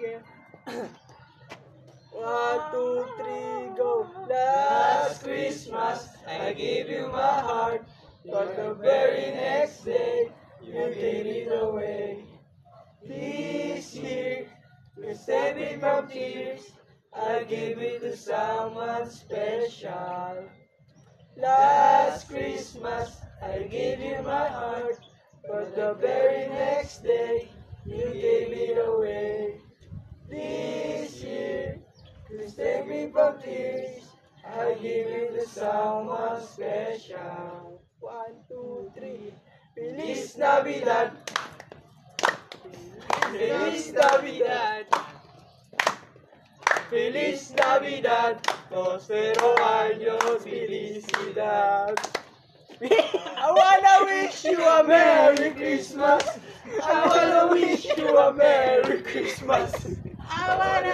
sige. 1, 2, 3, go. Last Christmas, I gave you my heart, but the very next day, you gave it away. This year, you saved me from tears, I gave it to someone special. Last Christmas, I gave you my heart, but the very next day, you gave it away. This year, you saved me from tears, I give it to someone special. 1, 2, 3. Feliz Navidad! Feliz Navidad! Feliz Navidad! Prospero años, felicidad! I wanna wish you a Merry Christmas! I wanna wish you a Merry Christmas! I wanna